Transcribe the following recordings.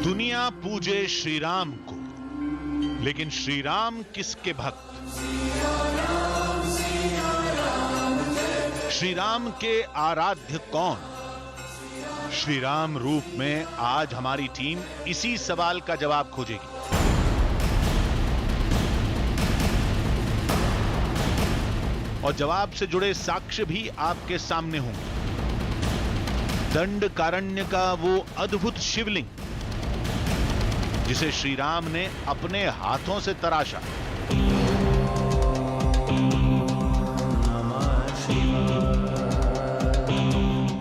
दुनिया पूजे श्री राम को, लेकिन श्री राम किसके भक्त? श्री राम के आराध्य कौन? श्री राम रूप में आज हमारी टीम इसी सवाल का जवाब खोजेगी। और जवाब से जुड़े साक्ष्य भी आपके सामने होंगे। दंडकारण्य का वो अद्भुत शिवलिंग जिसे श्री राम ने अपने हाथों से तराशा,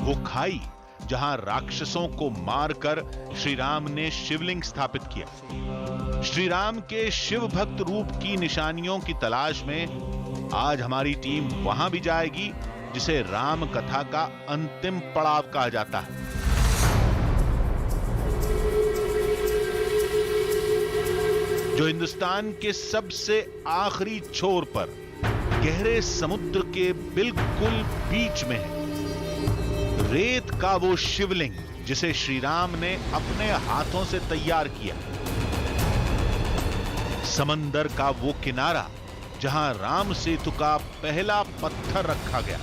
वो खाई जहां राक्षसों को मारकर श्री राम ने शिवलिंग स्थापित किया। श्री राम के शिव भक्त रूप की निशानियों की तलाश में आज हमारी टीम वहां भी जाएगी जिसे राम कथा का अंतिम पड़ाव कहा जाता है। जो हिंदुस्तान के सबसे आखिरी छोर पर गहरे समुद्र के बिल्कुल बीच में है। रेत का वो शिवलिंग जिसे श्री राम ने अपने हाथों से तैयार किया। समंदर का वो किनारा जहां राम सेतु का पहला पत्थर रखा गया।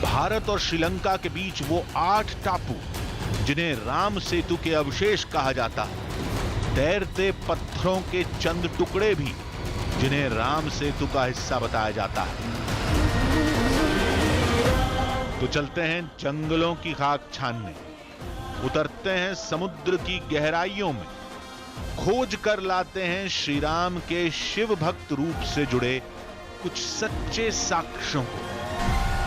भारत और श्रीलंका के बीच वो 8 टापू जिन्हें राम सेतु के अवशेष कहा जाता है। तैरते पत्थरों के चंद टुकड़े भी जिन्हें राम सेतु का हिस्सा बताया जाता है। तो चलते हैं जंगलों की खाक छानने, उतरते हैं समुद्र की गहराइयों में, खोज कर लाते हैं श्री राम के शिव भक्त रूप से जुड़े कुछ सच्चे साक्ष्यों को।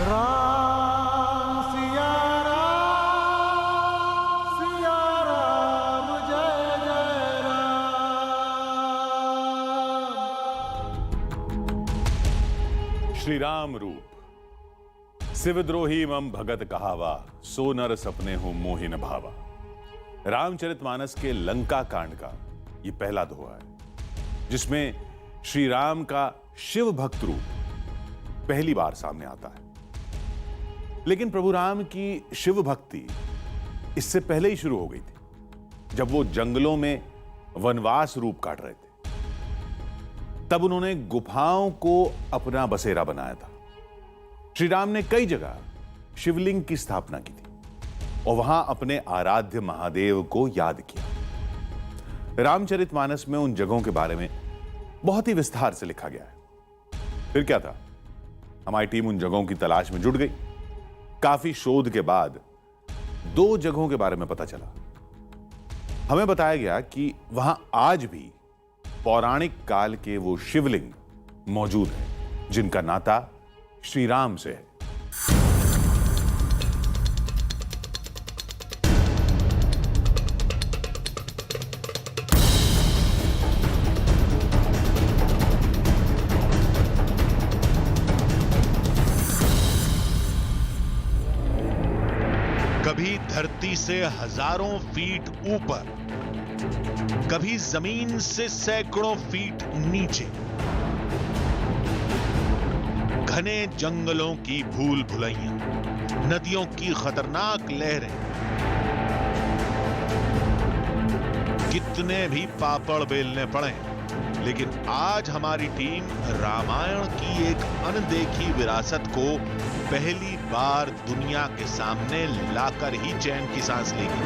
राम सिया राम जय जय राम। श्री राम रूप शिवद्रोही मम भगत कहावा, सो नर सपने हो मोहिन भावा। रामचरितमानस के लंका कांड का यह पहला दोहा है जिसमें श्री राम का शिव भक्त रूप पहली बार सामने आता है। लेकिन प्रभु राम की शिव भक्ति इससे पहले ही शुरू हो गई थी। जब वो जंगलों में वनवास रूप काट रहे थे, तब उन्होंने गुफाओं को अपना बसेरा बनाया था। श्री राम ने कई जगह शिवलिंग की स्थापना की थी और वहां अपने आराध्य महादेव को याद किया। रामचरितमानस में उन जगहों के बारे में बहुत ही विस्तार से लिखा गया है। फिर क्या था, हमारी टीम उन जगहों की तलाश में जुट गई। काफी शोध के बाद 2 जगहों के बारे में पता चला। हमें बताया गया कि वहां आज भी पौराणिक काल के वो शिवलिंग मौजूद हैं जिनका नाता श्री राम से है। कभी धरती से हजारों फीट ऊपर, कभी जमीन से सैकड़ों फीट नीचे, घने जंगलों की भूल भुलैया, नदियों की खतरनाक लहरें, कितने भी पापड़ बेलने पड़े, लेकिन आज हमारी टीम रामायण की एक अनदेखी विरासत को पहली बार दुनिया के सामने लाकर ही चैन की सांस लेगी।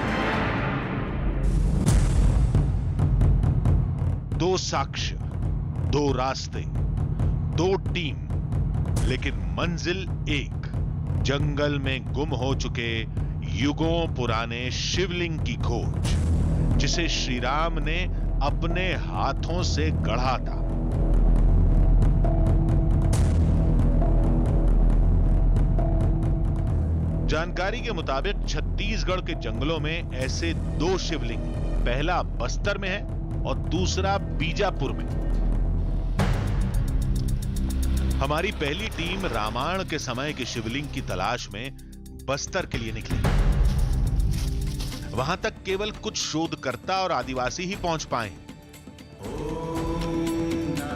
2 साक्ष्य, 2 रास्ते, 2 टीम, लेकिन मंजिल एक। जंगल में गुम हो चुके युगों पुराने शिवलिंग की खोज जिसे श्री राम ने अपने हाथों से गढ़ा था। जानकारी के मुताबिक छत्तीसगढ़ के जंगलों में ऐसे 2 शिवलिंग, पहला बस्तर में है और दूसरा बीजापुर में। हमारी पहली टीम रामायण के समय के शिवलिंग की तलाश में बस्तर के लिए निकली। वहां तक केवल कुछ शोधकर्ता और आदिवासी ही पहुंच पाए।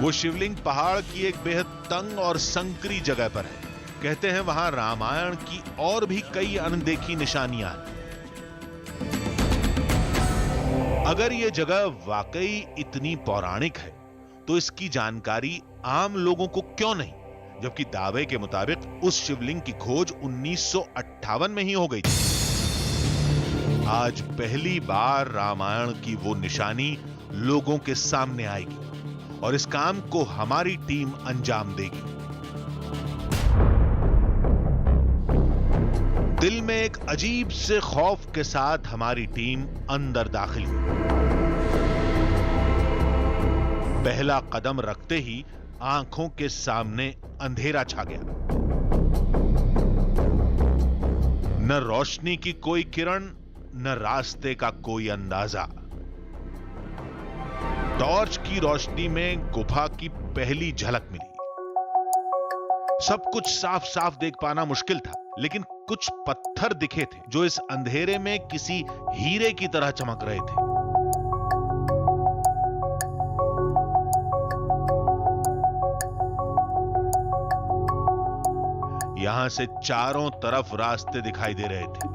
वो शिवलिंग पहाड़ की एक बेहद तंग और संकरी जगह पर है। कहते हैं वहां रामायण की और भी कई अनदेखी निशानियां हैं। अगर ये जगह वाकई इतनी पौराणिक है तो इसकी जानकारी आम लोगों को क्यों नहीं, जबकि दावे के मुताबिक उस शिवलिंग की खोज 1958 में ही हो गई थी। आज पहली बार रामायण की वो निशानी लोगों के सामने आएगी और इस काम को हमारी टीम अंजाम देगी। दिल में एक अजीब से खौफ के साथ हमारी टीम अंदर दाखिल हुई। पहला कदम रखते ही आंखों के सामने अंधेरा छा गया। न रोशनी की कोई किरण, न रास्ते का कोई अंदाजा। टॉर्च की रोशनी में गुफा की पहली झलक मिली। सब कुछ साफ साफ देख पाना मुश्किल था, लेकिन कुछ पत्थर दिखे थे जो इस अंधेरे में किसी हीरे की तरह चमक रहे थे। यहां से चारों तरफ रास्ते दिखाई दे रहे थे।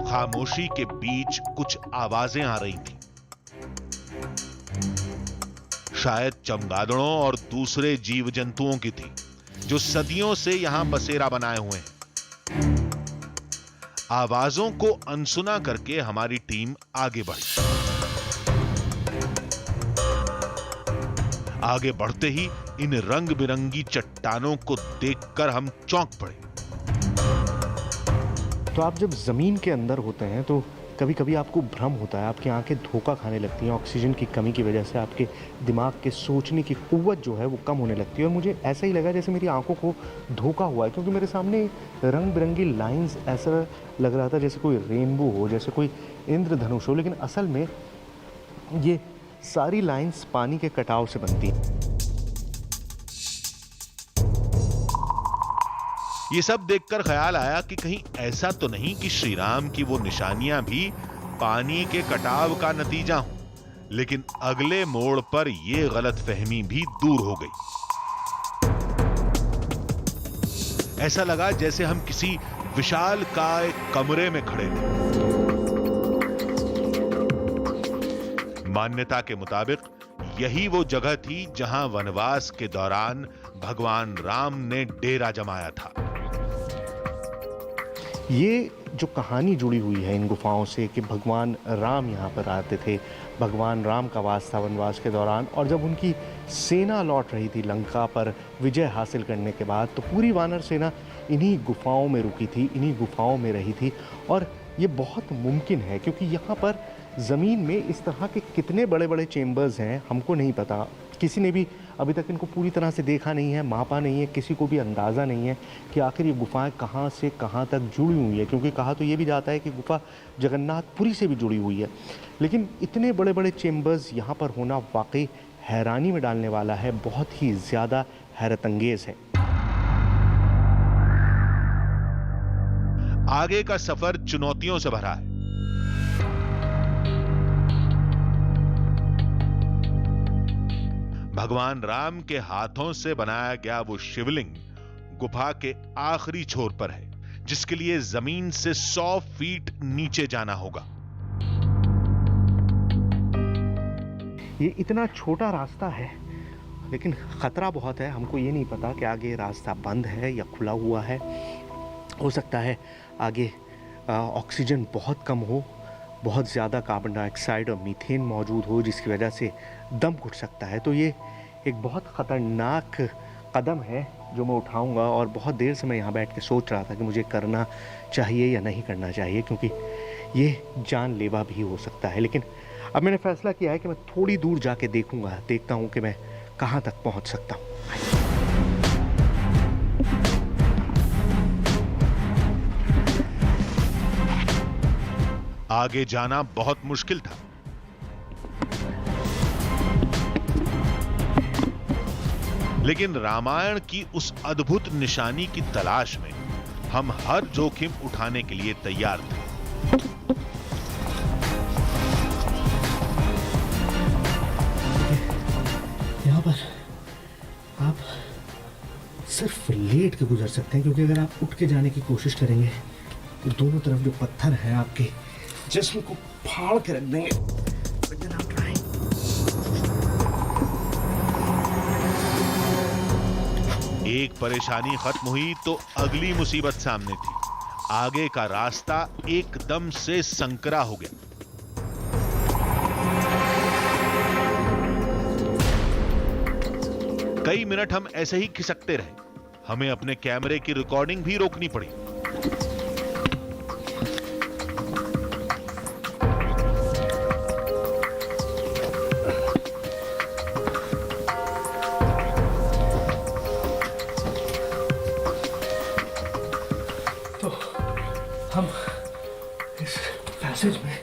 खामोशी के बीच कुछ आवाजें आ रही थी, शायद चमगादड़ों और दूसरे जीव जंतुओं की थी जो सदियों से यहां बसेरा बनाए हुए हैं। आवाजों को अनसुना करके हमारी टीम आगे बढ़ी। आगे बढ़ते ही इन रंग बिरंगी चट्टानों को देखकर हम चौंक पड़े। तो आप जब ज़मीन के अंदर होते हैं तो कभी कभी आपको भ्रम होता है, आपकी आंखें धोखा खाने लगती हैं। ऑक्सीजन की कमी की वजह से आपके दिमाग के सोचने की कुव्वत जो है वो कम होने लगती है। और मुझे ऐसा ही लगा जैसे मेरी आंखों को धोखा हुआ है, क्योंकि मेरे सामने रंग बिरंगी लाइंस ऐसा लग रहा था जैसे कोई रेनबो हो, जैसे कोई इंद्रधनुष हो, लेकिन असल में ये सारी लाइंस पानी के कटाव से बनती हैं। ये सब देखकर ख्याल आया कि कहीं ऐसा तो नहीं कि श्री राम की वो निशानियां भी पानी के कटाव का नतीजा हों। लेकिन अगले मोड़ पर यह गलतफहमी भी दूर हो गई। ऐसा लगा जैसे हम किसी विशालकाय कमरे में खड़े थे। मान्यता के मुताबिक यही वो जगह थी जहां वनवास के दौरान भगवान राम ने डेरा जमाया था। ये जो कहानी जुड़ी हुई है इन गुफाओं से कि भगवान राम यहाँ पर आते थे, भगवान राम का वास था वनवास के दौरान, और जब उनकी सेना लौट रही थी लंका पर विजय हासिल करने के बाद, तो पूरी वानर सेना इन्हीं गुफाओं में रुकी थी, इन्हीं गुफाओं में रही थी। और ये बहुत मुमकिन है क्योंकि यहाँ पर ज़मीन में इस तरह के कितने बड़े बड़े चेम्बर्स हैं हमको नहीं पता। किसी ने भी अभी तक इनको पूरी तरह से देखा नहीं है, मापा नहीं है, किसी को भी अंदाज़ा नहीं है कि आखिर ये गुफाएं कहाँ से कहाँ तक जुड़ी हुई है। क्योंकि कहा तो ये भी जाता है कि गुफा जगन्नाथपुरी से भी जुड़ी हुई है, लेकिन इतने बड़े बड़े चेम्बर्स यहाँ पर होना वाकई हैरानी में डालने वाला है, बहुत ही ज़्यादा हैरतअंगेज़ है। आगे का सफर चुनौतियों से भरा है। भगवान राम के हाथों से बनाया गया वो शिवलिंग गुफा के आखिरी छोर पर है, जिसके लिए जमीन से 100 फीट नीचे जाना होगा। ये इतना छोटा रास्ता है, लेकिन खतरा बहुत है। हमको ये नहीं पता कि आगे रास्ता बंद है या खुला हुआ है। हो सकता है आगे ऑक्सीजन बहुत कम हो, बहुत ज़्यादा कार्बन डाइऑक्साइड और मीथेन मौजूद हो, जिसकी वजह से दम घुट सकता है। तो ये एक बहुत ख़तरनाक कदम है जो मैं उठाऊंगा, और बहुत देर से मैं यहाँ बैठ के सोच रहा था कि मुझे करना चाहिए या नहीं करना चाहिए, क्योंकि ये जानलेवा भी हो सकता है। लेकिन अब मैंने फैसला किया है कि मैं थोड़ी दूर जाके देखता हूँ कि मैं कहाँ तक पहुँच सकता हूँ। आगे जाना बहुत मुश्किल था, लेकिन रामायण की उस अद्भुत निशानी की तलाश में हम हर जोखिम उठाने के लिए तैयार थे। यहाँ पर आप सिर्फ लेट के गुजर सकते हैं, क्योंकि अगर आप उठ के जाने की कोशिश करेंगे तो दोनों तरफ जो पत्थर हैं आपके जिस्म को फाड़ के रख देंगे। एक परेशानी खत्म हुई तो अगली मुसीबत सामने थी। आगे का रास्ता एकदम से संकरा हो गया। कई मिनट हम ऐसे ही खिसकते रहे। हमें अपने कैमरे की रिकॉर्डिंग भी रोकनी पड़ी। तो हम इस पैसेज में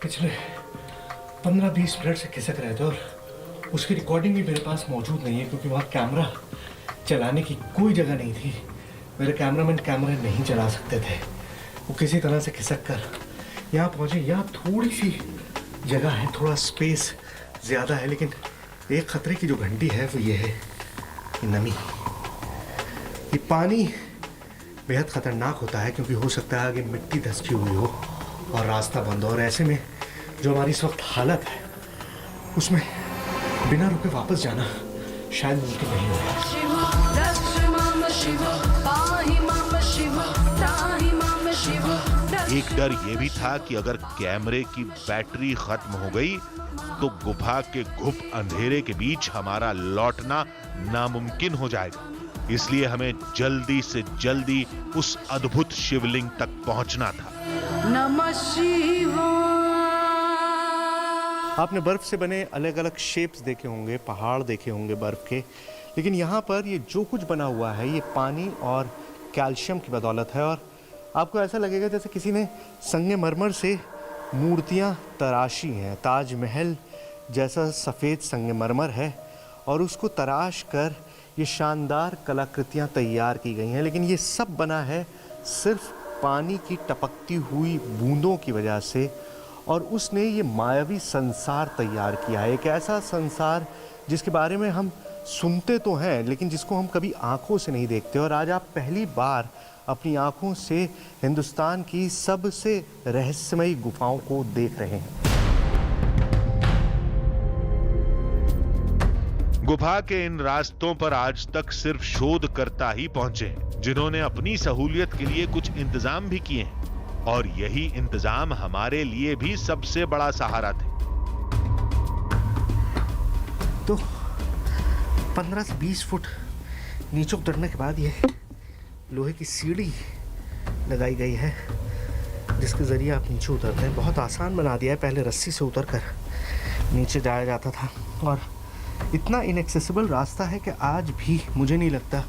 पिछले 15-20 मिनट से खिसक रहे थे और उसकी रिकॉर्डिंग भी मेरे पास मौजूद नहीं है, क्योंकि वहाँ कैमरा चलाने की कोई जगह नहीं थी। मेरे कैमरामैन कैमरा नहीं चला सकते थे। वो किसी तरह से खिसक कर यहाँ पहुँचे। यहाँ थोड़ी सी जगह है, थोड़ा स्पेस ज़्यादा है, लेकिन एक खतरे की जो घंटी है वो ये है, ये नमी। ये पानी बेहद ख़तरनाक होता है, क्योंकि हो सकता है आगे मिट्टी धंसी हुई हो और रास्ता बंद हो, और ऐसे में जो हमारी इस वक्त हालत है उसमें बिना रुके वापस जाना शायद मुमकिन नहीं होगा। एक डर यह भी था कि अगर कैमरे की बैटरी खत्म हो गई तो गुफा के घुप अंधेरे के बीच हमारा लौटना नामुमकिन हो जाएगा। इसलिए हमें जल्दी से जल्दी उस अद्भुत शिवलिंग तक पहुंचना था। नमः शिवाय। आपने बर्फ से बने अलग अलग शेप्स देखे होंगे, पहाड़ देखे होंगे बर्फ के, लेकिन यहाँ पर ये जो कुछ बना हुआ है ये पानी और कैल्शियम की बदौलत है। और आपको ऐसा लगेगा जैसे किसी ने संगमरमर से मूर्तियाँ तराशी हैं। ताजमहल जैसा सफ़ेद संगमरमर है और उसको तराश कर ये शानदार कलाकृतियाँ तैयार की गई हैं, लेकिन ये सब बना है सिर्फ पानी की टपकती हुई बूंदों की वजह से। और उसने ये मायावी संसार तैयार किया है, एक ऐसा संसार जिसके बारे में हम सुनते तो हैं लेकिन जिसको हम कभी आँखों से नहीं देखते। और आज आप पहली बार अपनी आँखों से हिंदुस्तान की सबसे रहस्यमयी गुफाओं को देख रहे हैं। गुफा के इन रास्तों पर आज तक सिर्फ शोधकर्ता ही पहुंचे हैं, जिन्होंने अपनी सहूलियत के लिए कुछ इंतजाम भी किए हैं, और यही इंतजाम हमारे लिए भी सबसे बड़ा सहारा थे। तो 15 से 20 फुट नीचे उतरने के बाद ये लोहे की सीढ़ी लगाई गई है, जिसके ज़रिए आप नीचे उतरते हैं। बहुत आसान बना दिया है। पहले रस्सी से उतरकर नीचे जाया जाता था, और इतना इनएक्सेसिबल रास्ता है कि आज भी मुझे नहीं लगता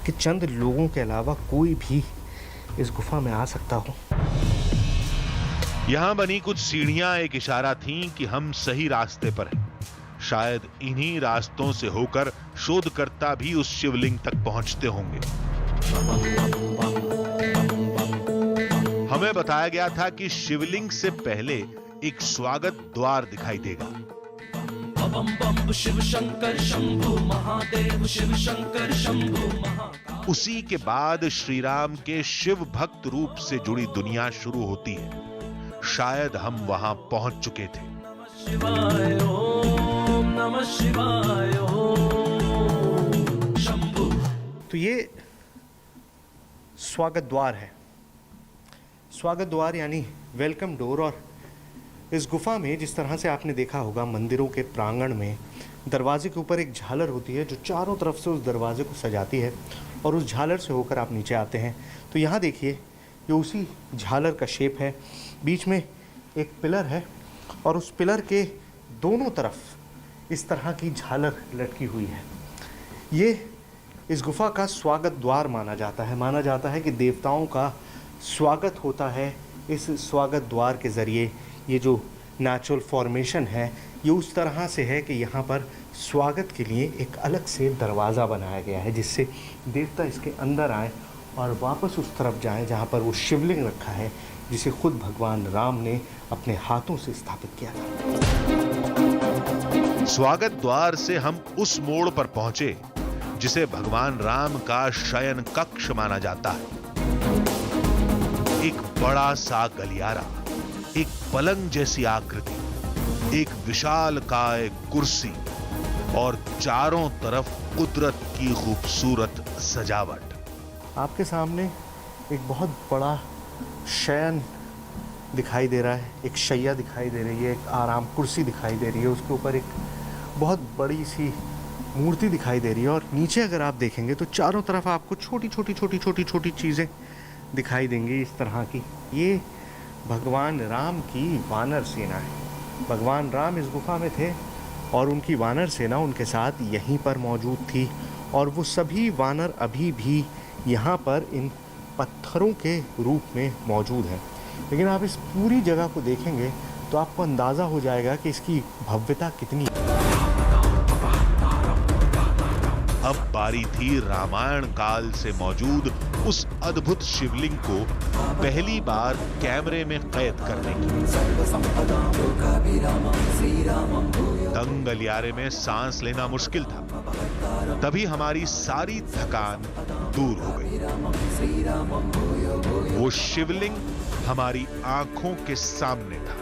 कि चंद लोगों के अलावा कोई भी इस गुफा में आ सकता हो। यहां बनी कुछ सीढ़ियां एक इशारा थीं कि हम सही रास्ते पर हैं। शायद इन्हीं रास्तों से होकर शोधकर्ता भी उस शिवलिंग तक पहुंचते होंगे। हमें बताया गया था कि शिवलिंग से पहले एक स्वागत द्वार दिखाई देगा। बम बम शिव शंकर शंभु महादेव, शिव शंकर शंभु महादेव। उसी के बाद श्री राम के शिव भक्त रूप से जुड़ी दुनिया शुरू होती है। शायद हम वहां पहुंच चुके थे। शिवाय ओम नमः शिवाय ओम शंभु। तो ये स्वागत द्वार है। स्वागत द्वार यानी वेलकम डोर। और इस गुफा में जिस तरह से आपने देखा होगा मंदिरों के प्रांगण में दरवाजे के ऊपर एक झालर होती है जो चारों तरफ से उस दरवाजे को सजाती है, और उस झालर से होकर आप नीचे आते हैं। तो यहाँ देखिए ये उसी झालर का शेप है। बीच में एक पिलर है और उस पिलर के दोनों तरफ इस तरह की झालर लटकी हुई है। ये इस गुफा का स्वागत द्वार माना जाता है। माना जाता है कि देवताओं का स्वागत होता है इस स्वागत द्वार के ज़रिए। ये जो नेचुरल फॉर्मेशन है ये उस तरह से है कि यहाँ पर स्वागत के लिए एक अलग से दरवाज़ा बनाया गया है, जिससे देवता इसके अंदर आए और वापस उस तरफ जाएं जहाँ पर वो शिवलिंग रखा है, जिसे खुद भगवान राम ने अपने हाथों से स्थापित किया था। स्वागत द्वार से हम उस मोड़ पर पहुंचे जिसे भगवान राम का शयन कक्ष माना जाता है। एक बड़ा सा गलियारा एक पलंग जैसी आकृति, एक विशालकाय कुर्सी और चारों तरफ कुदरत की खूबसूरत सजावट। आपके सामने एक बहुत बड़ा शयन दिखाई दे रहा है, एक शैया दिखाई दे रही है, एक आराम कुर्सी दिखाई दे रही है, उसके ऊपर एक बहुत बड़ी सी मूर्ति दिखाई दे रही है। और नीचे अगर आप देखेंगे तो चारों तरफ आपको छोटी छोटी चीज़ें दिखाई देंगी इस तरह की। ये भगवान राम की वानर सेना है। भगवान राम इस गुफा में थे और उनकी वानर सेना उनके साथ यहीं पर मौजूद थी, और वो सभी वानर अभी भी यहाँ पर इन पत्थरों के रूप में मौजूद हैं। लेकिन आप इस पूरी जगह को देखेंगे तो आपको अंदाज़ा हो जाएगा कि इसकी भव्यता कितनी है। अब बारी थी रामायण काल से मौजूद उस अद्भुत शिवलिंग को पहली बार कैमरे में कैद करने की। दंग गलियारे में सांस लेना मुश्किल था। तभी हमारी सारी थकान दूर हो गई। वो शिवलिंग हमारी आंखों के सामने था।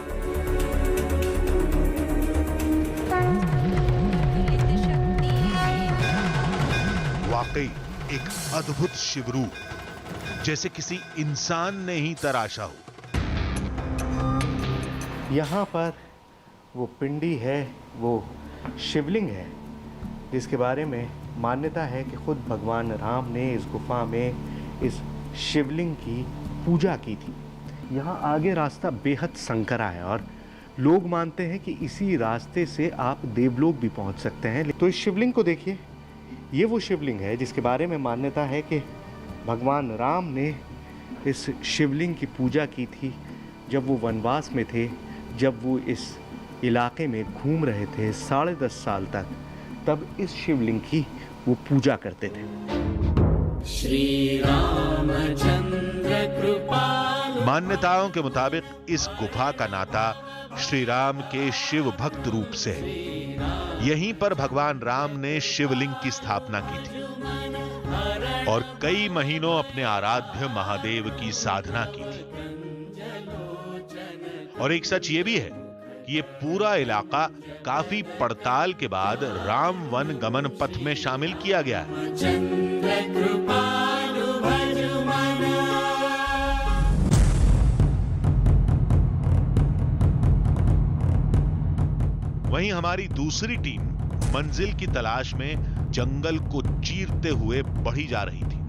वाकई एक अद्भुत शिवरूप, जैसे किसी इंसान ने ही तराशा हो। यहाँ पर वो पिंडी है, वो शिवलिंग है, जिसके बारे में मान्यता है कि खुद भगवान राम ने इस गुफा में इस शिवलिंग की पूजा की थी। यहाँ आगे रास्ता बेहद संकरा है और लोग मानते हैं कि इसी रास्ते से आप देवलोक भी पहुँच सकते हैं। तो इस शिवलिंग को देखिए, ये वो शिवलिंग है जिसके बारे में मान्यता है कि भगवान राम ने इस शिवलिंग की पूजा की थी जब वो वनवास में थे, जब वो इस इलाके में घूम रहे थे 10.5 साल तक, तब इस शिवलिंग की वो पूजा करते थे। श्री रामचंद्र कृपालु। मान्यताओं के मुताबिक इस गुफा का नाता श्री राम के शिव भक्त रूप से है। यहीं पर भगवान राम ने शिवलिंग की स्थापना की थी और कई महीनों अपने आराध्य महादेव की साधना की थी। और एक सच ये भी है कि ये पूरा इलाका काफी पड़ताल के बाद राम वन गमन पथ में शामिल किया गया है। चंद्र कृपालु भजमना। वहीं हमारी दूसरी टीम मंजिल की तलाश में जंगल को चीरते हुए बढ़ी जा रही थी।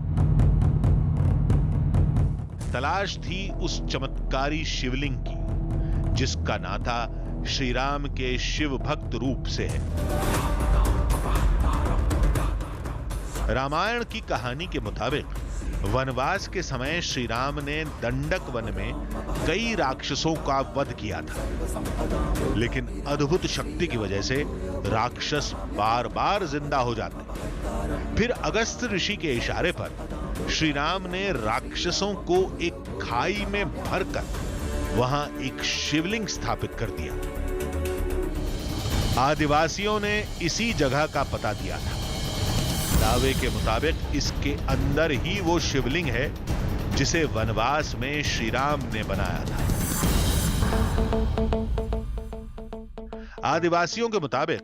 तलाश थी उस चमत्कारी शिवलिंग की जिसका नाता श्री राम के शिव भक्त रूप से है। रामायण की कहानी के मुताबिक वनवास के समय श्री राम ने दंडक वन में कई राक्षसों का वध किया था, लेकिन अद्भुत शक्ति की वजह से राक्षस बार बार जिंदा हो जाते। फिर अगस्त ऋषि के इशारे पर श्री राम ने राक्षसों को एक खाई में भरकर वहां एक शिवलिंग स्थापित कर दिया। आदिवासियों ने इसी जगह का पता दिया था। दावे के मुताबिक इसके अंदर ही वो शिवलिंग है जिसे वनवास में श्री राम ने बनाया था। आदिवासियों के मुताबिक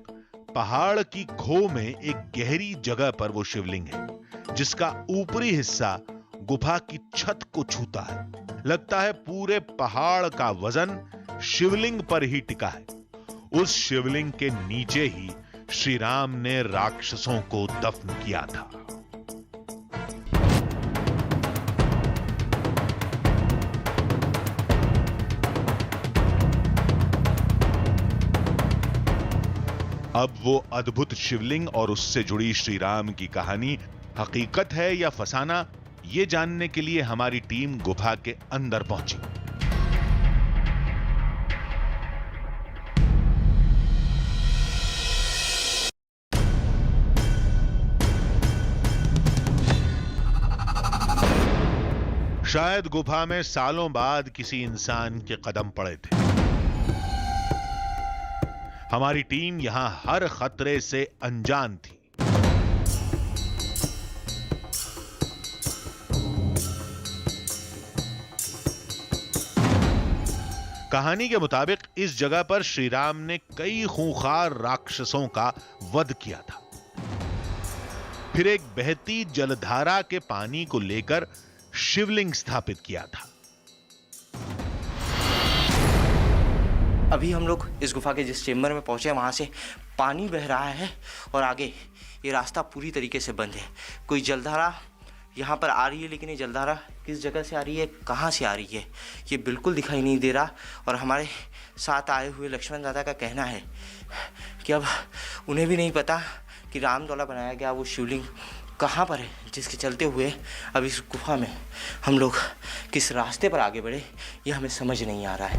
पहाड़ की खो में एक गहरी जगह पर वो शिवलिंग है जिसका ऊपरी हिस्सा गुफा की छत को छूता है। लगता है पूरे पहाड़ का वजन शिवलिंग पर ही टिका है। उस शिवलिंग के नीचे ही श्री राम ने राक्षसों को दफन किया था। अब वो अद्भुत शिवलिंग और उससे जुड़ी श्री राम की कहानी हकीकत है या फसाना, ये जानने के लिए हमारी टीम गुफा के अंदर पहुंची। शायद गुफा में सालों बाद किसी इंसान के कदम पड़े थे। हमारी टीम यहां हर खतरे से अनजान थी। कहानी के मुताबिक इस जगह पर श्री राम ने कई खूंखार राक्षसों का वध किया था। फिर एक बहती जलधारा के पानी को लेकर शिवलिंग स्थापित किया था। अभी हम लोग इस गुफा के जिस चेम्बर में पहुंचे, वहां से पानी बह रहा है और आगे ये रास्ता पूरी तरीके से बंद है। कोई जलधारा यहाँ पर आ रही है, लेकिन ये जलधारा किस जगह से आ रही है, कहाँ से आ रही है, ये बिल्कुल दिखाई नहीं दे रहा। और हमारे साथ आए हुए लक्ष्मण दादा का कहना है कि अब उन्हें भी नहीं पता कि राम द्वारा बनाया गया वो शिवलिंग कहाँ पर है, जिसके चलते हुए अब इस गुफा में हम लोग किस रास्ते पर आगे बढ़े, ये हमें समझ नहीं आ रहा है।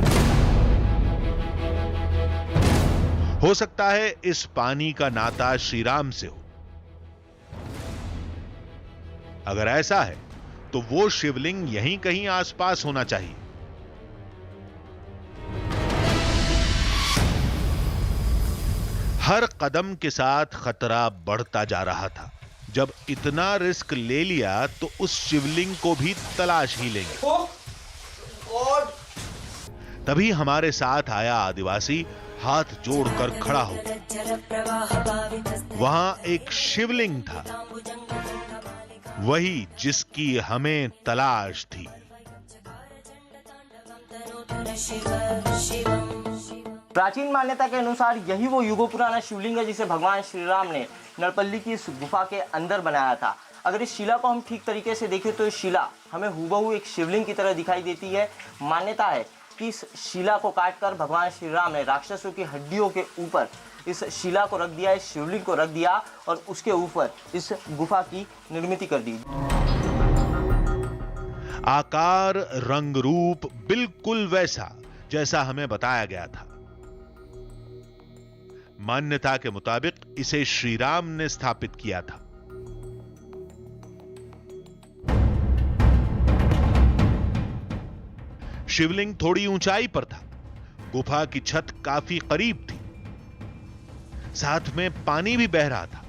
हो सकता है इस पानी का नाता श्री राम से हो। अगर ऐसा है तो वो शिवलिंग यहीं कहीं आसपास होना चाहिए। हर कदम के साथ खतरा बढ़ता जा रहा था। जब इतना रिस्क ले लिया तो उस शिवलिंग को भी तलाश ही लेंगे। तभी हमारे साथ आया आदिवासी हाथ जोड़कर खड़ा हो गया। वहां एक शिवलिंग था, वही जिसकी हमें तलाश थी। प्राचीन मान्यता के अनुसार यही वो युगों पुराना शिवलिंग है जिसे भगवान श्री राम ने नरपल्ली की इस गुफा के अंदर बनाया था। अगर इस शिला को हम ठीक तरीके से देखें तो इस शिला हमें हूबहू एक शिवलिंग की तरह दिखाई देती है। मान्यता है कि इस शिला को काटकर भगवान श्री राम ने राक्षसों की हड्डियों के ऊपर इस शिला को रख दिया, इस शिवलिंग को रख दिया और उसके ऊपर इस गुफा की निर्मित कर दी। आकार, रंग, रूप बिल्कुल वैसा जैसा हमें बताया गया था। मान्यता के मुताबिक इसे श्री राम ने स्थापित किया था। शिवलिंग थोड़ी ऊंचाई पर था। गुफा की छत काफी करीब थी। साथ में पानी भी बह रहा था।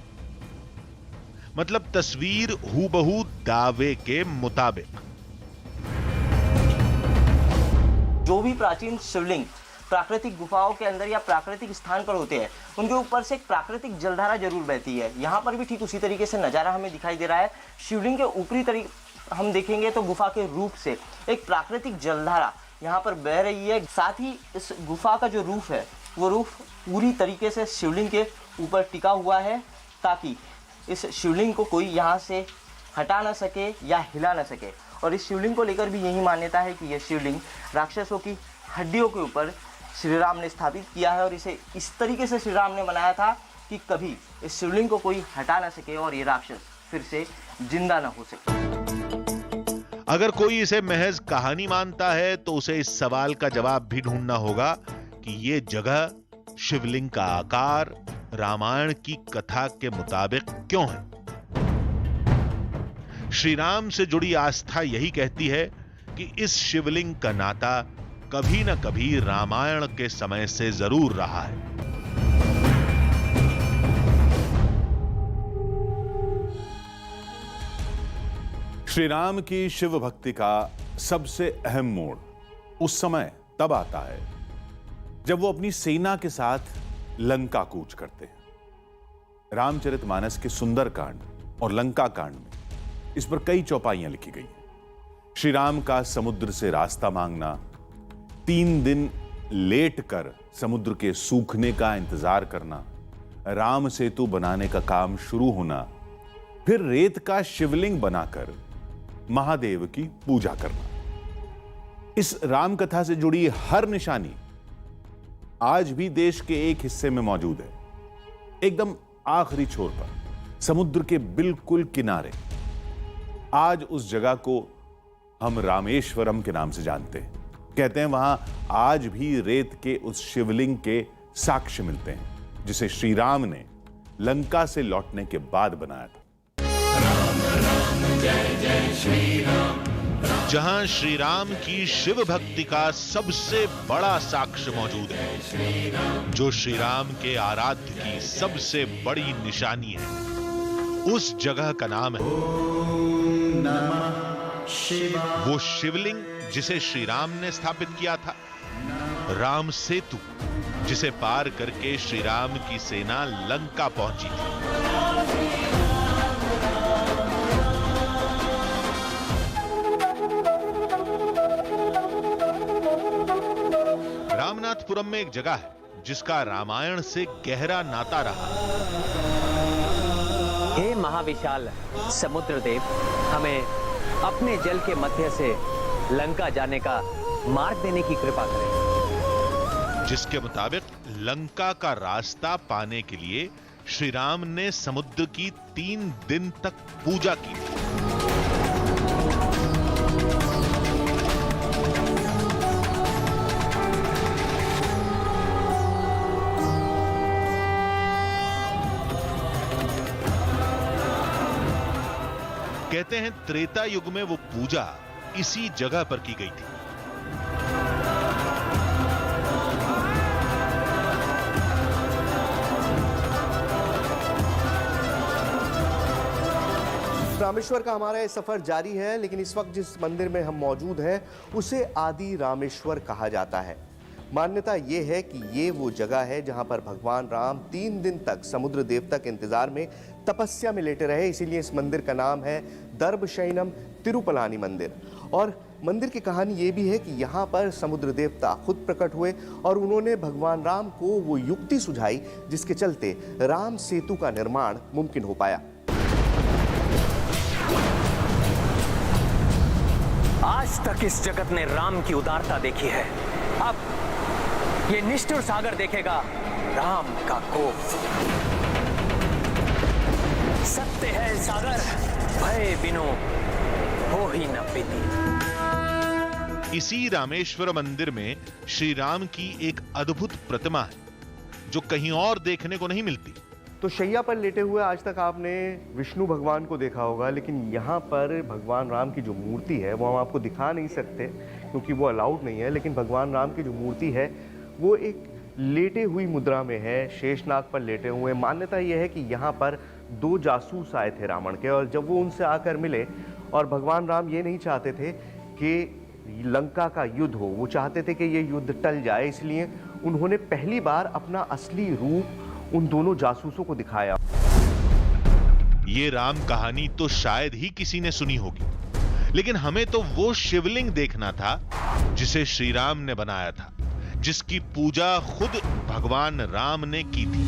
मतलब तस्वीर हूबहू दावे के मुताबिक। जो भी प्राचीन शिवलिंग प्राकृतिक गुफाओं के अंदर या प्राकृतिक स्थान पर होते हैं, उनके ऊपर से एक प्राकृतिक जलधारा जरूर बहती है। यहाँ पर भी ठीक उसी तरीके से नजारा हमें दिखाई दे रहा है। शिवलिंग के ऊपरी तरीके हम देखेंगे तो गुफा के रूप से एक प्राकृतिक जलधारा यहाँ पर बह रही है। साथ ही इस गुफा का जो रूफ है, वो रूफ पूरी तरीके से शिवलिंग के ऊपर टिका हुआ है, ताकि इस शिवलिंग को कोई यहाँ से हटा ना सके या हिला ना सके। और इस शिवलिंग को लेकर भी यही मान्यता है कि यह शिवलिंग राक्षसों की हड्डियों के ऊपर श्री राम ने स्थापित किया है और इसे इस तरीके से श्री राम ने बनाया था कि कभी इस शिवलिंग को कोई हटा ना सके और ये राक्षस फिर से जिंदा ना हो सके। अगर कोई इसे महज कहानी मानता है तो उसे इस सवाल का जवाब भी ढूंढना होगा कि ये जगह, शिवलिंग का आकार रामायण की कथा के मुताबिक क्यों है। श्री राम से जुड़ी आस्था यही कहती है कि इस शिवलिंग का नाता कभी न कभी रामायण के समय से जरूर रहा है। श्री राम की शिव भक्ति का सबसे अहम मोड़ उस समय तब आता है जब वो अपनी सेना के साथ लंका कूच करते हैं। रामचरितमानस के सुंदरकांड और लंका कांड में इस पर कई चौपाइयां लिखी गई हैं। श्री राम का समुद्र से रास्ता मांगना, 3 दिन लेट कर समुद्र के सूखने का इंतजार करना, राम सेतु बनाने का काम शुरू होना, फिर रेत का शिवलिंग बनाकर महादेव की पूजा करना। इस राम कथा से जुड़ी हर निशानी आज भी देश के एक हिस्से में मौजूद है। एकदम आखिरी छोर पर समुद्र के बिल्कुल किनारे आज उस जगह को हम रामेश्वरम के नाम से जानते हैं। कहते हैं वहां आज भी रेत के उस शिवलिंग के साक्ष्य मिलते हैं जिसे श्री राम ने लंका से लौटने के बाद बनाया था। जहां श्री राम की शिव भक्ति का सबसे बड़ा साक्ष्य मौजूद है, जो श्री राम के आराध्य की सबसे बड़ी निशानी है, उस जगह का नाम है वो शिवलिंग जिसे श्री राम ने स्थापित किया था। राम सेतु, जिसे पार करके श्री राम की सेना लंका पहुंची थी। रामनाथपुरम में एक जगह है जिसका रामायण से गहरा नाता रहा। हे महाविशाल समुद्र देव, हमें अपने जल के मध्य से लंका जाने का मार्ग देने की कृपा करें। जिसके मुताबिक लंका का रास्ता पाने के लिए श्री राम ने समुद्र की 3 दिन तक पूजा की थी। कहते हैं त्रेता युग में वो पूजा इसी जगह पर की गई थी। रामेश्वर का हमारा ये सफर जारी है, लेकिन इस वक्त जिस मंदिर में हम मौजूद हैं उसे आदि रामेश्वर कहा जाता है। मान्यता ये है कि ये वो जगह है जहां पर भगवान राम 3 दिन तक समुद्र देवता के इंतजार में तपस्या में लेटे रहे। इसीलिए इस मंदिर का नाम है दर्भशयनम तिरुपलानी मंदिर। और मंदिर की कहानी ये भी है कि यहाँ पर समुद्र देवता खुद प्रकट हुए और उन्होंने भगवान राम को वो युक्ति सुझाई जिसके चलते राम सेतु का निर्माण मुमकिन हो पाया। आज तक इस जगत ने राम की उदारता देखी है, अब ये निष्ठुर सागर देखेगा राम का कोप। सत्य है सागर, भय बिनु हो ही न पीती। इसी रामेश्वर मंदिर में श्री राम की एक अद्भुत प्रतिमा है जो कहीं और देखने को नहीं मिलती। तो शैया पर लेटे हुए आज तक आपने विष्णु भगवान को देखा होगा, लेकिन यहाँ पर भगवान राम की जो मूर्ति है वो हम आपको दिखा नहीं सकते क्योंकि वो अलाउड नहीं है। लेकिन भगवान राम की जो मूर्ति है वो एक लेटे हुई मुद्रा में है, शेषनाग पर लेटे हुए। मान्यता ये है कि यहाँ पर 2 जासूस आए थे रावण के, और जब वो उनसे आकर मिले और भगवान राम ये नहीं चाहते थे कि लंका का युद्ध हो, वो चाहते थे कि ये युद्ध टल जाए, इसलिए उन्होंने पहली बार अपना असली रूप उन दोनों जासूसों को दिखाया। ये राम कहानी तो शायद ही किसी ने सुनी होगी, लेकिन हमें तो वो शिवलिंग देखना था जिसे श्री राम ने बनाया था, जिसकी पूजा खुद भगवान राम ने की थी।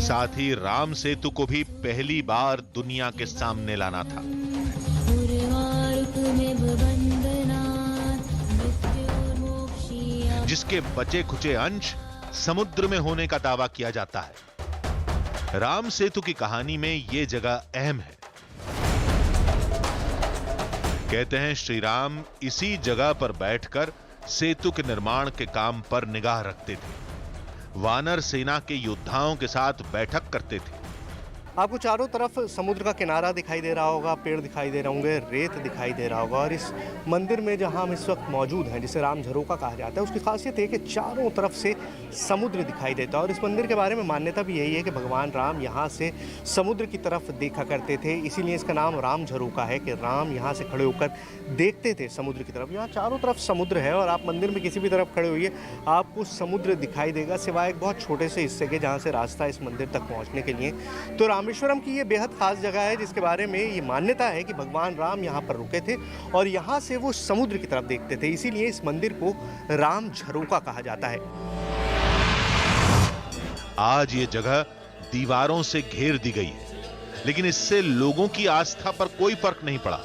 साथ ही राम सेतु को भी पहली बार दुनिया के सामने लाना था। जिसके बचे खुचे अंश समुद्र में होने का दावा किया जाता है। राम सेतु की कहानी में यह जगह अहम है। कहते हैं श्री राम इसी जगह पर बैठकर सेतु के निर्माण के काम पर निगाह रखते थे, वानर सेना के योद्धाओं के साथ बैठक करते थे। आपको चारों तरफ समुद्र का किनारा दिखाई दे रहा होगा, पेड़ दिखाई दे रहे होंगे, रेत दिखाई दे रहा होगा। और इस मंदिर में जहां हम इस वक्त मौजूद हैं, जिसे राम झरोका कहा जाता है, उसकी खासियत है कि चारों तरफ से समुद्र दिखाई देता है। और इस मंदिर के बारे में मान्यता भी यही है कि भगवान राम यहाँ से समुद्र की तरफ देखा करते थे, इसीलिए इसका नाम राम झरोका है कि राम यहाँ से खड़े होकर देखते थे समुद्र की तरफ। यहाँ चारों तरफ समुद्र है और आप मंदिर में किसी भी तरफ खड़े होइए आपको समुद्र दिखाई देगा, सिवाय एक बहुत छोटे से हिस्से के जहाँ से रास्ता इस मंदिर तक पहुँचने के लिए। तो रामेश्वरम की ये बेहद खास जगह है जिसके बारे में ये मान्यता है कि भगवान राम यहाँ पर रुके थे और यहाँ से वो समुद्र की तरफ देखते थे, इसीलिए इस मंदिर को राम झरोका कहा जाता है। आज ये जगह दीवारों से घेर दी गई है, लेकिन इससे लोगों की आस्था पर कोई फर्क नहीं पड़ा।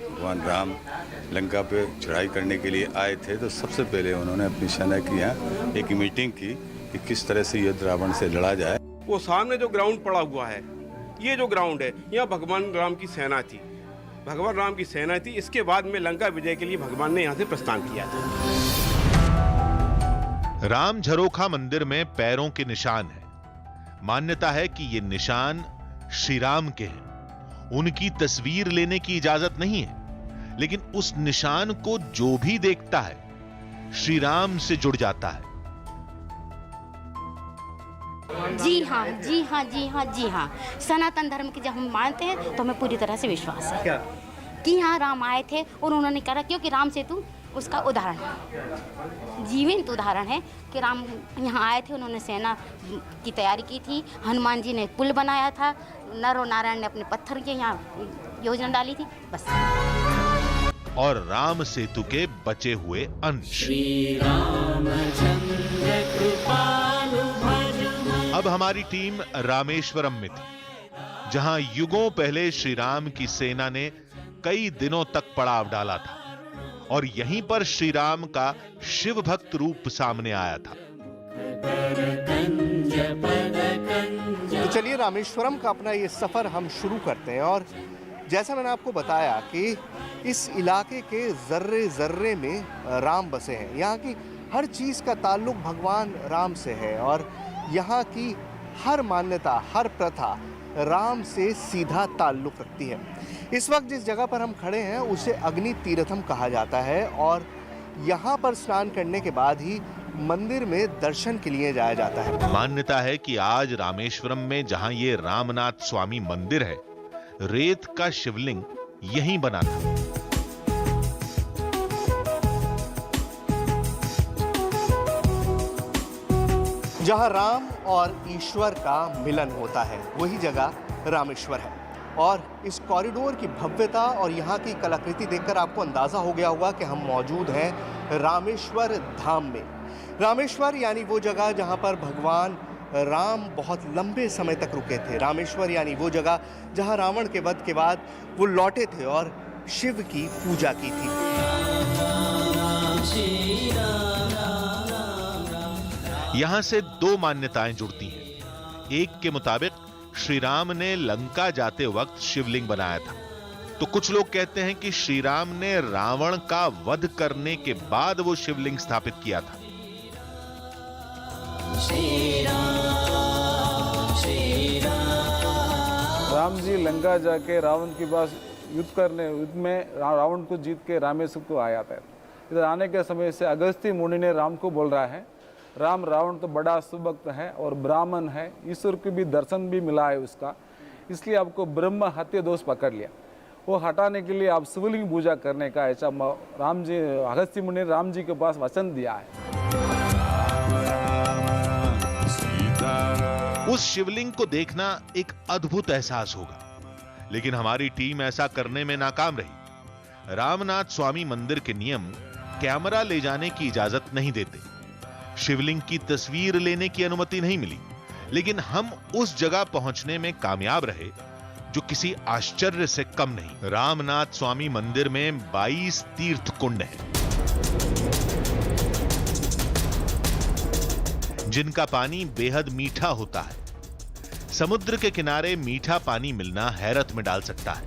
भगवान राम लंका पे चढ़ाई करने के लिए आए थे तो सबसे पहले उन्होंने अपनी सेना की यहाँ एक मीटिंग की कि किस तरह से युद्ध रावण से लड़ा जाए। वो सामने जो ग्राउंड पड़ा हुआ है, ये जो ग्राउंड है, यहाँ भगवान राम की सेना थी, भगवान राम की सेना थी। इसके बाद में लंका विजय के लिए भगवान ने यहाँ से प्रस्थान किया था। राम झरोखा मंदिर में पैरों के निशान है। मान्यता है कि ये निशान श्री राम के हैं। उनकी तस्वीर लेने की इजाजत नहीं है, लेकिन उस निशान को जो भी देखता है श्री राम से जुड़ जाता है। जी हाँ, जी हाँ, जी हाँ, जी हाँ। सनातन धर्म की जब हम मानते हैं तो हमें पूरी तरह से विश्वास है। क्या कि यहाँ राम आए थे और उन्होंने करा, क्योंकि राम सेतु उसका उदाहरण है, जीवंत उदाहरण है कि राम यहाँ आए थे, उन्होंने सेना की तैयारी की थी, हनुमान जी ने पुल बनाया था, नर और नारायण ने अपने पत्थर के यहाँ योजना डाली थी, बस। और राम सेतु के बचे हुए अंश। अब हमारी टीम रामेश्वरम में थी, जहां युगों पहले श्री राम की सेना ने कई दिनों तक पड़ाव डाला था और यहीं पर श्री राम का शिव भक्त रूप सामने आया था। तो चलिए रामेश्वरम का अपना ये सफर हम शुरू करते हैं। और जैसा मैंने आपको बताया कि इस इलाके के जर्रे जर्रे में राम बसे हैं, यहाँ की हर चीज़ का ताल्लुक भगवान राम से है और यहाँ की हर मान्यता, हर प्रथा राम से सीधा ताल्लुक रखती है। इस वक्त जिस जगह पर हम खड़े हैं उसे अग्नि तीर्थम कहा जाता है और यहाँ पर स्नान करने के बाद ही मंदिर में दर्शन के लिए जाया जाता है। मान्यता है कि आज रामेश्वरम में जहां ये रामनाथ स्वामी मंदिर है, रेत का शिवलिंग यहीं बना था। जहां राम और ईश्वर का मिलन होता है वही जगह रामेश्वर है। और इस कॉरिडोर की भव्यता और यहाँ की कलाकृति देखकर आपको अंदाज़ा हो गया होगा कि हम मौजूद हैं रामेश्वर धाम में। रामेश्वर यानी वो जगह जहाँ पर भगवान राम बहुत लंबे समय तक रुके थे। रामेश्वर यानी वो जगह जहाँ रावण के वध के बाद वो लौटे थे और शिव की पूजा की थी। यहां से दो मान्यताएं जुड़ती हैं। एक के मुताबिक श्री राम ने लंका जाते वक्त शिवलिंग बनाया था, तो कुछ लोग कहते हैं कि श्री राम ने रावण का वध करने के बाद वो शिवलिंग स्थापित किया था। राम जी लंका जाके रावण के पास युद्ध में रावण को जीत के रामेश्वर को आया था। इधर आने के समय से अगस्त्य मुनि ने राम को बोल रहा है, राम रावण तो बड़ा सुभक्त है और ब्राह्मण है, ईश्वर को भी दर्शन भी मिला है उसका, इसलिए आपको ब्रह्म हत्या दोष पकड़ लिया। वो हटाने के लिए आप शिवलिंग पूजा करने का ऐसा राम जी अगस्त्य मुनि ने राम जी के पास वचन दिया है। उस शिवलिंग को देखना एक अद्भुत एहसास होगा, लेकिन हमारी टीम ऐसा करने में नाकाम रही। रामनाथ स्वामी मंदिर के नियम कैमरा ले जाने की इजाजत नहीं देते, शिवलिंग की तस्वीर लेने की अनुमति नहीं मिली, लेकिन हम उस जगह पहुंचने में कामयाब रहे जो किसी आश्चर्य से कम नहीं। रामनाथ स्वामी मंदिर में 22 तीर्थ कुंड हैं, जिनका पानी बेहद मीठा होता है। समुद्र के किनारे मीठा पानी मिलना हैरत में डाल सकता है,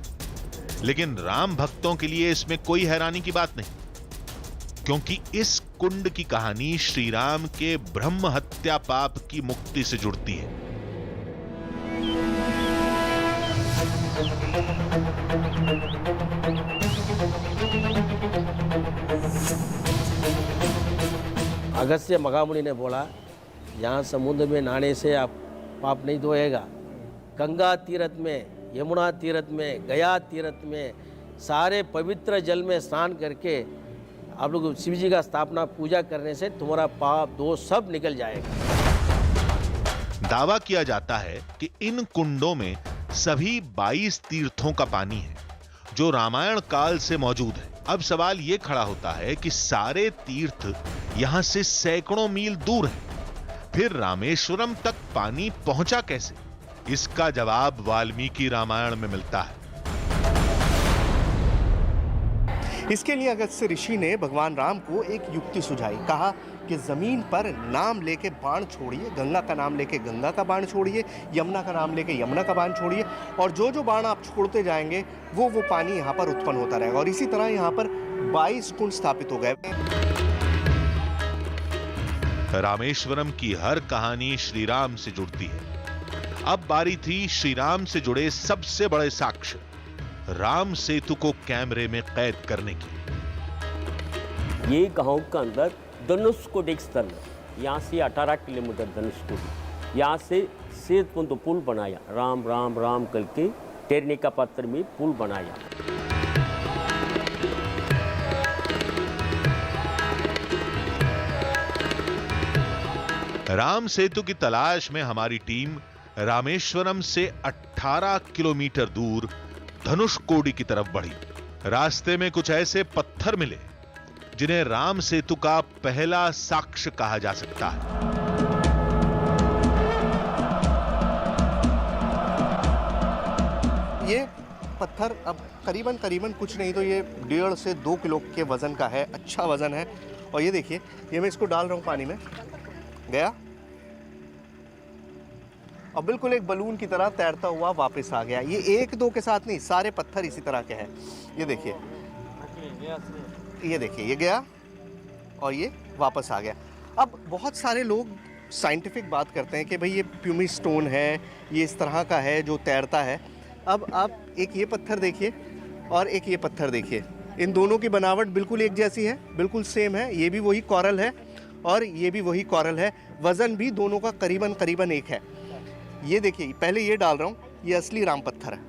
लेकिन राम भक्तों के लिए इसमें कोई हैरानी की बात नहीं, क्योंकि इस कुंड की कहानी श्री राम के ब्रह्म हत्या पाप की मुक्ति से जुड़ती है। अगस्त्य महामुनि ने बोला, यहाँ समुद्र में नहाने से आप पाप नहीं धोएगा। गंगा तीर्थ में, यमुना तीर्थ में, गया तीर्थ में सारे पवित्र जल में स्नान करके आप लोग शिव जी का स्थापना पूजा करने से तुम्हारा पाप दोष सब निकल जाएगा। दावा किया जाता है कि इन कुंडों में सभी 22 तीर्थों का पानी है जो रामायण काल से मौजूद है। अब सवाल यह खड़ा होता है कि सारे तीर्थ यहां से सैकड़ों मील दूर हैं, फिर रामेश्वरम तक पानी पहुंचा कैसे? इसका जवाब वाल्मीकि रामायण में मिलता है। इसके लिए अगस्त्य ऋषि ने भगवान राम को एक युक्ति सुझाई। कहा कि जमीन पर नाम लेके बाण छोड़िए, गंगा का नाम लेके गंगा का बाण छोड़िए, यमुना का नाम लेके यमुना का बाण छोड़िए, और जो जो बाण आप छोड़ते जाएंगे वो पानी यहाँ पर उत्पन्न होता रहेगा। और इसी तरह यहाँ पर 22 कुंड स्थापित हो गए। रामेश्वरम की हर कहानी श्री राम से जुड़ती है। अब बारी थी श्री राम से जुड़े सबसे बड़े साक्ष्य राम सेतु को कैमरे में कैद करने की। ये गांव का अंदर धनुषकोडी एक स्थल है, यहाँ से 18 किलोमीटर धनुषकोडी, यहाँ से सेतुबंध पुल बनाया, राम राम राम करके टेरने का पत्थर में पुल बनाया। राम सेतु की तलाश में हमारी टीम रामेश्वरम से 18 किलोमीटर दूर धनुषकोडी की तरफ बढ़ी। रास्ते में कुछ ऐसे पत्थर मिले जिन्हें राम सेतु का पहला साक्ष्य कहा जा सकता है। ये पत्थर अब करीबन कुछ नहीं तो ये 1.5 से 2 किलो के वज़न का है, अच्छा वज़न है। और ये देखिए, ये मैं इसको डाल रहा हूँ पानी में, गया और बिल्कुल एक बलून की तरह तैरता हुआ वापस आ गया। ये 1-2 के साथ नहीं, सारे पत्थर इसी तरह के हैं। ये देखिए, ये गया और ये वापस आ गया। अब बहुत सारे लोग साइंटिफिक बात करते हैं कि भाई ये प्यूमी स्टोन है, ये इस तरह का है जो तैरता है। अब आप एक ये पत्थर देखिए और एक ये पत्थर देखिए, इन दोनों की बनावट बिल्कुल एक जैसी है, बिल्कुल सेम है। ये भी वही कोरल है और ये भी वही कोरल है। वज़न भी दोनों का करीबन एक है। ये देखिए, पहले ये डाल रहा हूँ, ये असली राम पत्थर है।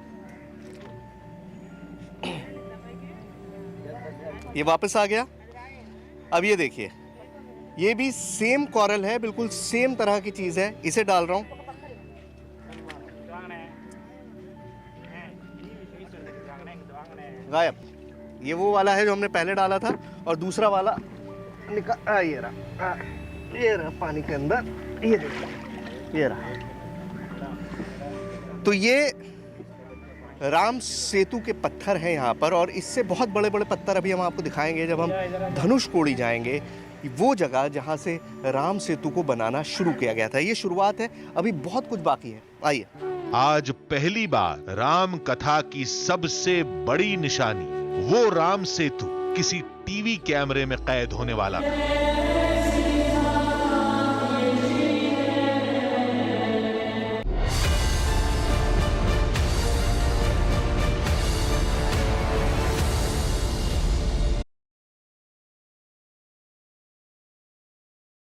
ये वापस आ गया। अब ये देखिए, ये भी सेम कोरल है, बिल्कुल सेम तरह की चीज़ है। इसे डाल रहा हूँ, गायब। ये वो वाला है जो हमने पहले डाला था और दूसरा वाला निकाल, ये रहा पानी के अंदर। ये देखिए, ये रहा। तो ये राम सेतु के पत्थर हैं यहाँ पर, और इससे बहुत बड़े बड़े पत्थर अभी हम आपको दिखाएंगे जब हम धनुषकोडी जाएंगे, वो जगह जहाँ से राम सेतु को बनाना शुरू किया गया था। ये शुरुआत है, अभी बहुत कुछ बाकी है। आइए। आज पहली बार राम कथा की सबसे बड़ी निशानी, वो राम सेतु किसी टीवी कैमरे में कैद होने वाला था।